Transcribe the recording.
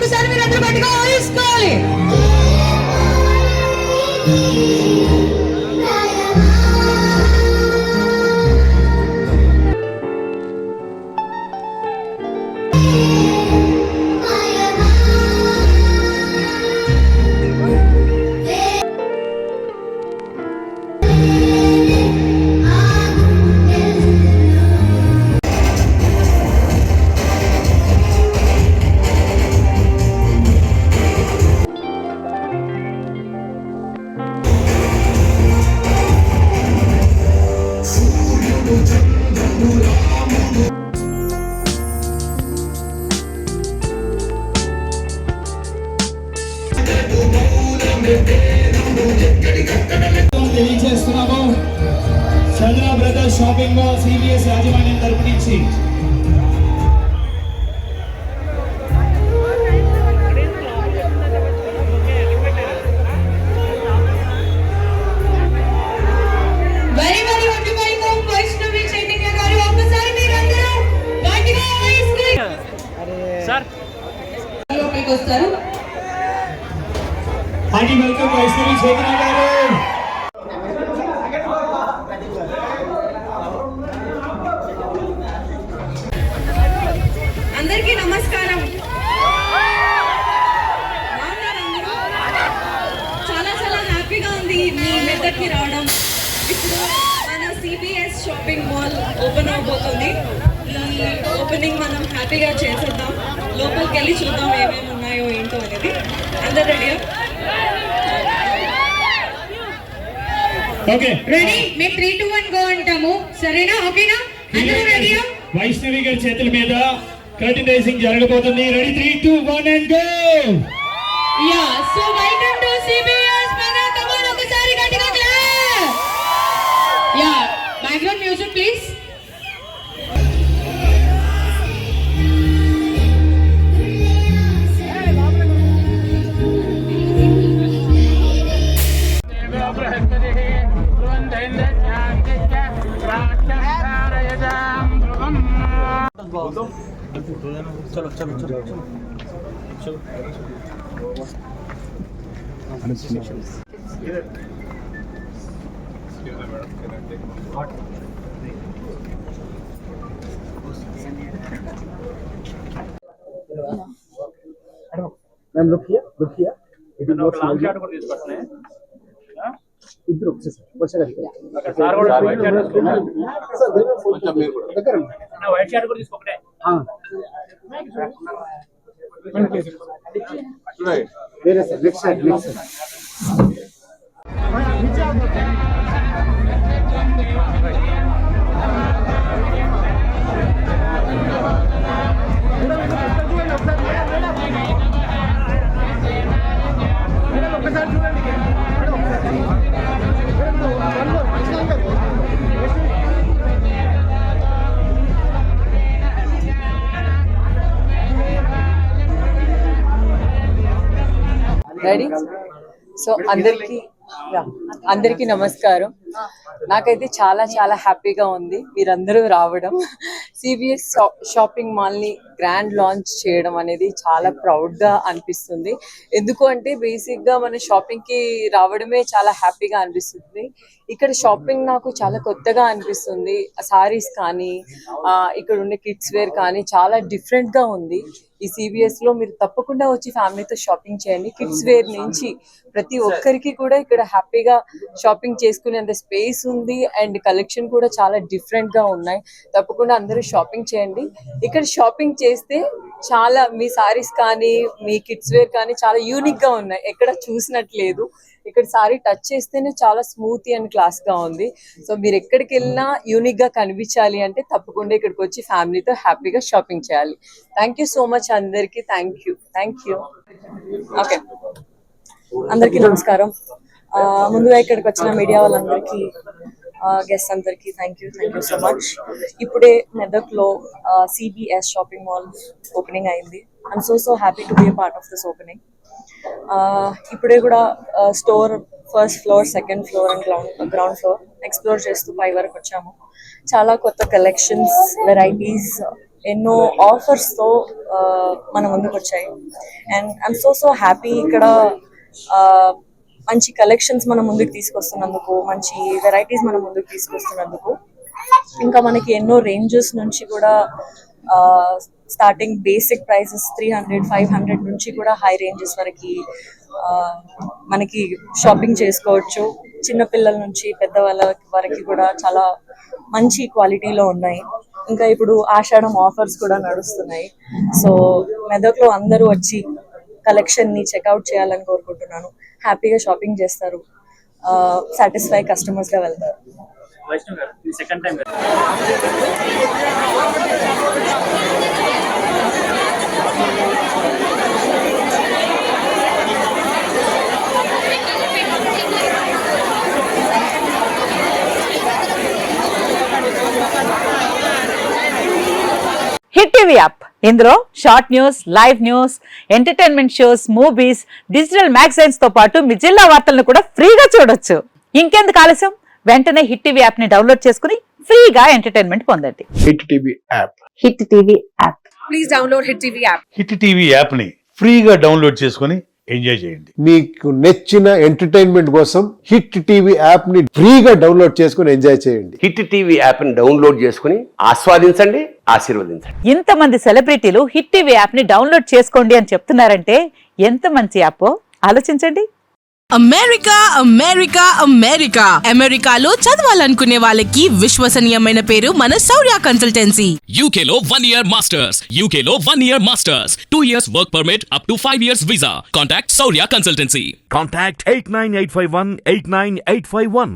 ఒకసారి మీరు అందరూ గట్టిగా ఊహించుకోవాలి. తెలియజేస్తున్నాము చంద్ర బ్రదర్స్ షాపింగ్ మాల్ సిబిఎస్ యాజమాన్యం తరపు నుంచి హార్టీ వెల్కమ్ వైష్ణవి చైతన్య గారు. అందరికీ నమస్కారం. చాలా చాలా హ్యాపీగా ఉంది మీ మెదక్కి రావడం. ఇప్పుడు మన సిబిఎస్ షాపింగ్ మాల్ ఓపెన్ అవబోతుంది. ఈ ఓపెనింగ్ మనం హ్యాపీగా చేసేద్దాం. లోపలికి వెళ్ళి చూద్దాం ఏమేమి ఉన్నాయో ఏంటో అనేది. అందరు రెడీయా? Okay ready? మేము 3, 2, 1 గో అంటాము. సరేనా? ఓకేనా? అందరూ రెడీయా? వైష్ణవి గారి చేతుల మీద కర్టన్ రైజింగ్ జరగబోతుంది. Ready 3, 2, 1 and go. Yeah so welcome to CBS మన కమాన్ ఒకసారి గట్టిగా clap. Yeah background music please. चलो चलो चलो चलो ma'am look here it is not long shot కూడా తీసుకొస్తానే ఇద్దరు వచ్చేసారు సార్ కూడా వైట్ షాట్ తీసుకున్నా సార్ కొంచెం మీరు కూడా దగ్గర నా వైట్ షాట్ కూడా తీసుకోకటే వేరే sir next side ready? So అందరికీ నమస్కారం. నాకైతే చాలా చాలా హ్యాపీగా ఉంది మీరందరూ రావడం. సిబిఎస్ షాపింగ్ మాల్ని గ్రాండ్ లాంచ్ చేయడం అనేది చాలా ప్రౌడ్గా అనిపిస్తుంది. ఎందుకు అంటే బేసిక్గా మన షాపింగ్కి రావడమే చాలా హ్యాపీగా అనిపిస్తుంది. ఇక్కడ షాపింగ్ నాకు చాలా కొత్తగా అనిపిస్తుంది. సారీస్ కానీ ఇక్కడ ఉండే కిడ్స్ వేర్ కానీ చాలా డిఫరెంట్గా ఉంది. ఈ సిబిఎస్లో మీరు తప్పకుండా వచ్చి ఫ్యామిలీతో షాపింగ్ చేయండి. కిడ్స్ వేర్ నుంచి ప్రతి ఒక్కరికి కూడా ఇక్కడ హ్యాపీగా షాపింగ్ చేసుకునేంత స్పేస్ ఉంది అండ్ కలెక్షన్ కూడా చాలా డిఫరెంట్గా ఉన్నాయి. తప్పకుండా అందరూ షాపింగ్ చేయండి. ఇక్కడ షాపింగ్ చేస్తే చాలా మీ సారీస్ కానీ మీ కిడ్స్ వేర్ కానీ చాలా యూనిక్గా ఉన్నాయి. ఎక్కడ చూసినట్లేదు. ఇక్కడ సారీ టచ్ చేస్తేనే చాలా స్మూత్ అండ్ క్లాస్ గా ఉంది. సో మీరు ఎక్కడికి వెళ్ళినా యూనిక్ గా కనిపించాలి అంటే తప్పకుండా ఇక్కడికి వచ్చి ఫ్యామిలీతో హ్యాపీగా షాపింగ్ చేయాలి. థ్యాంక్ యూ సో మచ్ అందరికి. Thank you. ఓకే, అందరికీ నమస్కారం. ముందుగా ఇక్కడికి వచ్చిన మీడియా వాళ్ళందరికీ, గెస్ట్ అందరికీ థ్యాంక్ యూ సో మచ్. ఇప్పుడే మెదక్లో సిబిఎస్ షాపింగ్ మాల్ ఓపెనింగ్ అయింది. I'm so happy to be a part of this opening. ఇప్పుడే కూడా store first floor, second floor and ground floor explore చేస్తూ పై వరకు వచ్చాము. చాలా కొత్త కలెక్షన్స్, వెరైటీస్ ఎన్నో ఆఫర్స్తో మన ముందుకు వచ్చాయి. అండ్ ఐఎమ్ సో హ్యాపీ ఇక్కడ మంచి కలెక్షన్స్ మన ముందుకు తీసుకొస్తున్నందుకు, మంచి వెరైటీస్ మన ముందుకు తీసుకొస్తున్నందుకు. ఇంకా మనకి ఎన్నో రేంజెస్ నుంచి కూడా స్టార్టింగ్ బేసిక్ ప్రైసెస్ 300-500 నుంచి కూడా హై రేంజెస్ వరకు మనకి షాపింగ్ చేసుకోవచ్చు. చిన్నపిల్లల నుంచి పెద్దవాళ్ళ వరకు కూడా చాలా మంచి క్వాలిటీలో ఉన్నాయి. ఇంకా ఇప్పుడు ఆషాఢం ఆఫర్స్ కూడా నడుస్తున్నాయి. సో మెదక్లో అందరూ వచ్చి కలెక్షన్ని చెక్అవుట్ చేయాలని కోరుకుంటున్నాను. హ్యాపీగా షాపింగ్ చేస్తారు, సాటిస్ఫై కస్టమర్స్గా వెళ్తారు. వైష్ణవ్ గారు ఇది సెకండ్ టైం కదా హిట్ టీవీ యాప్ ఇందులో short news, live news, entertainment shows, movies, digital magazines తో పాటు మీ జిల్లా వార్తలను కూడా ఫ్రీగా చూడొచ్చు. ఇంకెందుకు ఆలస్యం, వెంటనే హిట్ టీవీ యాప్ ని డౌన్లోడ్ చేసుకుని ఫ్రీగా ఎంటర్టైన్మెంట్ పొందండి. Hit TV app. Hit TV app. Please download hit TV app. Hit TV app ని ఫ్రీగా డౌన్లోడ్ చేసుకుని ఎంజాయ్ చేయండి. మీకు నచ్చిన ఎంటర్టైన్మెంట్ కోసం హిట్ టీవీ యాప్ ని ఫ్రీగా డౌన్లోడ్ చేసుకుని ఎంజాయ్ చేయండి. హిట్ టీవీ యాప్ ని డౌన్లోడ్ చేసుకుని ఆస్వాదించండి, ఆశీర్వదించండి. ఇంతమంది సెలబ్రిటీలు హిట్ టీవీ యాప్ ని డౌన్లోడ్ చేసుకోండి అని చెప్తున్నారంటే ఎంత మంచి యాప్ ఆలోచించండి. అమెరికా అమెరికా అమెరికా అమెరికాలో చదవాలనుకునే వాళ్ళకి విశ్వసనీయమైన పేరు మన శౌర్య కన్సల్టెన్సీ. UK లో 1 year masters, UK లో 1 year masters, 2 years work permit up to 5 years visa. Contact Saurya Consultancy. Contact 89851 89851.